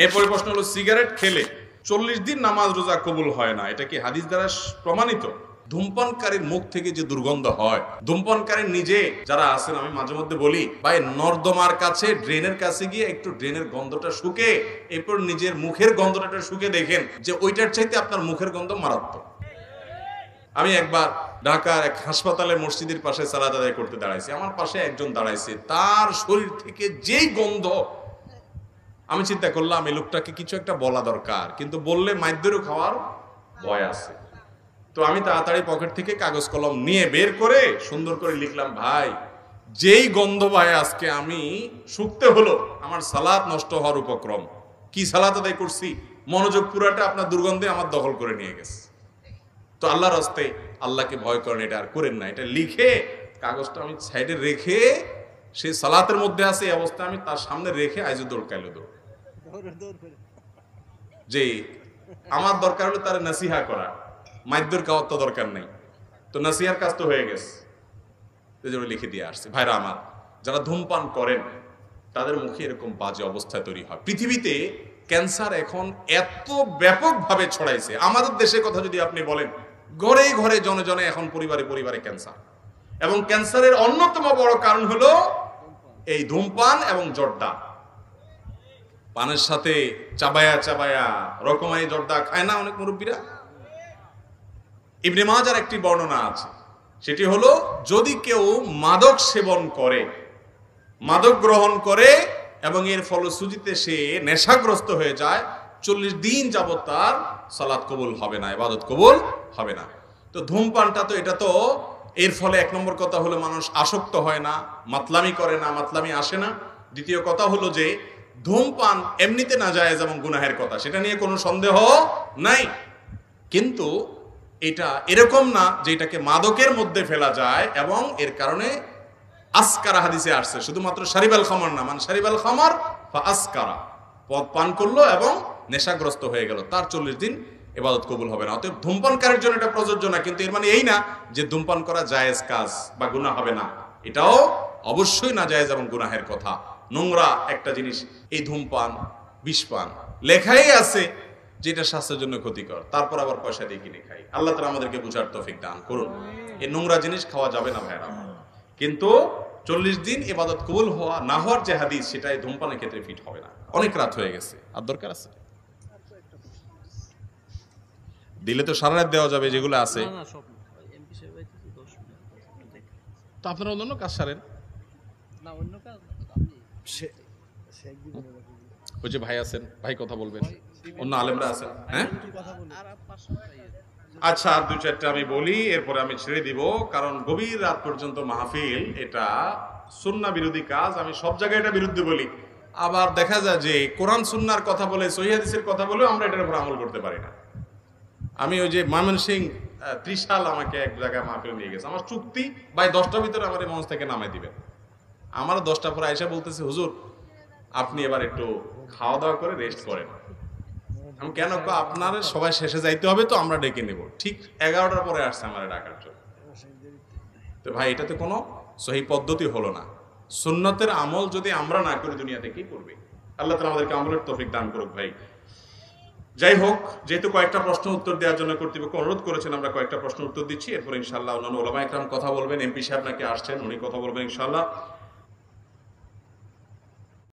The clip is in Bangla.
এরপরে প্রশ্ন হলো, সিগারেট খেলে 40 দিন নামাজ রোজা কবুল হয় না, এটা কি হাদিস দ্বারা প্রমাণিত? ধূমপানকারীর মুখ থেকে যে দুর্গন্ধ হয়, ধূমপানকারীর নিজে যারা আছেন, আমি মাঝে মধ্যে বলি ভাই, নর্দমার কাছে ড্রেনের কাছে গিয়ে একটু ড্রেনের গন্ধটা শুকে, এরপর নিজের মুখের গন্ধটা শুকে দেখেন যে ওইটার চাইতে আপনার মুখের গন্ধ মারাত্মক। আমি একবার ঢাকার এক হাসপাতালে মসজিদের পাশে সালাত আদায় করতে দাঁড়াইছি, আমার পাশে একজন দাঁড়াইছে, তার শরীর থেকে যেই গন্ধ, আমি চিন্তা করলাম এই লোকটাকে কিছু একটা বলা দরকার, কিন্তু বললে মাইদ্যেরও খাওয়ার ভয় আছে। তো আমি তাড়াতাড়ি পকেট থেকে কাগজ কলম নিয়ে বের করে সুন্দর করে লিখলাম, ভাই যেই গন্ধ ভাই আজকে আমি শুকতে হলো, আমার সালাত নষ্ট হওয়ার উপক্রম। কি সালাত আদায় করছি, মনোযোগ পুরাটা আপনার দুর্গন্ধে আমার দখল করে নিয়ে গেছে। তো আল্লাহর রাস্তায় আল্লাহকে ভয় করেন, এটা আর করেন না। এটা লিখে কাগজটা আমি সাইডে রেখে, সে সালাতের মধ্যে আছে এই অবস্থায় আমি তার সামনে রেখে আইজো দৌড় কাইলো দৌড়, যে আমার দরকার হলো তার নাসিহা করা, মাইদ্যর খাওয়ার তো দরকার নেই। তো নাসিহার কাজ তো হয়ে গেছে, লিখে দিয়ে আসছে। ভাইরা আমার, যারা ধূমপান করেন তাদের মুখে এরকম বাজে অবস্থা তৈরি হয়। পৃথিবীতে ক্যান্সার এখন এত ব্যাপকভাবে ছড়াইছে, আমাদের দেশের কথা যদি আপনি বলেন, ঘরে ঘরে জনে জনে এখন পরিবারে পরিবারে ক্যান্সার। এবং ক্যান্সারের অন্যতম বড় কারণ হলো এই ধূমপান এবং জর্দা। পানের সাথে চাবায়া চাবায়া রকমারি জর্দা খায় না অনেক মুরব্বীরা? ইবনে মাজার একটি বর্ণনা আছে, সেটি হলো, যদি কেউ মাদক সেবন করে, মাদক গ্রহণ করে এবং এর ফলশ্রুতিতে সে নেশাগ্রস্ত হয়ে যায়, 40 দিন যাবত তার সালাত কবুল হবে না, ইবাদত কবুল হবে না। তো ধূমপানটা তো, এটা তো এর ফলে এক নম্বর কথা হলো মানুষ আসক্ত হয় না, মাতলামি করে না, মাতলামি আসে না। দ্বিতীয় কথা হলো যে ধূমপান এমনিতে নাজায়েজ এবং গুনাহের কথা, সেটা নিয়ে কোনো সন্দেহ নাই। কিন্তু এটা এরকম না যে এটাকে মাদকের মধ্যে ফেলা যায়, এবং এর কারণে আসকারা হাদিসে আসছে, শুধুমাত্র শারিবাল খামার না, মানে শারিবাল খামার বা আসকারা, পদ পান করলো এবং নেশাগ্রস্ত হয়ে গেল, তার 40 দিন ইবাদত কবুল হবে না। অতএব ধূমপানকারীর জন্য এটা প্রযোজ্য না, কিন্তু এর মানে এই না যে ধূমপান করা জায়েজ কাজ বা গুনাহ হবে না, এটাও অবশ্যই না জায়েজ এবং গুনাহের কথা। নোংরা একটা জিনিস এই ধূমপান, বিষপান, লেখাই আছে যেটা স্বাস্থ্যের জন্য ক্ষতিকর, তারপর আবার পয়সা দিয়ে কিনে খাই। আল্লাহ তাআলা আমাদেরকে বুঝার তৌফিক দান করুন। এই নোংরা জিনিস খাওয়া যাবে না ভাইরা। কিন্তু 40 দিন ইবাদত কবুল হওয়া না হওয়ার যে হাদিস, সেটা এই ধূমপানের ক্ষেত্রে ফিট হবে না। অনেক রাত হয়ে গেছে, আর দরকার আছে দিলে তো সারা রাত দেওয়া যাবে যেগুলো আছে। তো আপনারা অন্য কাজ সারেন না, অন্য কাজ ওই যে ভাই আছেন, ভাই কথা বলবেন, অন্য আলেমরা আছেন। হ্যাঁ আচ্ছা, আর 2-4টা আমি বলি, এরপরে আমি ছেড়ে দিব, কারণ গভীর রাত পর্যন্ত মাহফিল, এটা সুন্নাহ বিরোধী কাজ। আমি সব জায়গায় এটা বিরুদ্ধে বলি, আবার দেখা যায় যে কোরআন সুন্নাহর কথা বলে, সহিহ হাদিসের কথা বলে আমরা এটার উপর আমল করতে পারি না। আমি ওই যে ময়মনসিংহ ত্রিশাল আমাকে এক জায়গায় মাহফিল নিয়ে গেছে, আমার চুক্তি ভাই 10টার ভিতরে আমার এই মঞ্চ থেকে নামাই দিবেন। আমার 10টা পরে আয়েশা বলতেছে, হুজুর আপনি এবার একটু খাওয়া দাওয়া করে রেস্ট করেন। আমি কেন, আপনার সবাই শেষে যাইতে হবে, তো আমরা ডেকে নেব। ঠিক 11টার পরে আসছে আমার ডাকার জন্য। তো ভাই, এটা তো কোনো সহি পদ্ধতি হলো না। সুন্নতের আমল যদি আমরা না করি, দুনিয়াতে কি করবে? আল্লাহ তাআলা আমাদেরকে আমলের তৌফিক দান করুক। ভাই যাই হোক, যেহেতু কয়েকটা প্রশ্ন উত্তর দেওয়ার জন্য কর্তৃপক্ষ অনুরোধ করেছেন, আমরা কয়েকটা প্রশ্ন উত্তর দিচ্ছি। এরপর ইনশাআল্লাহ অন্যান্য ওলামা একরাম কথা বলবেন। এমপি সাহেব নাকি আসছেন, উনি কথা বলবেন ইনশাআল্লাহ।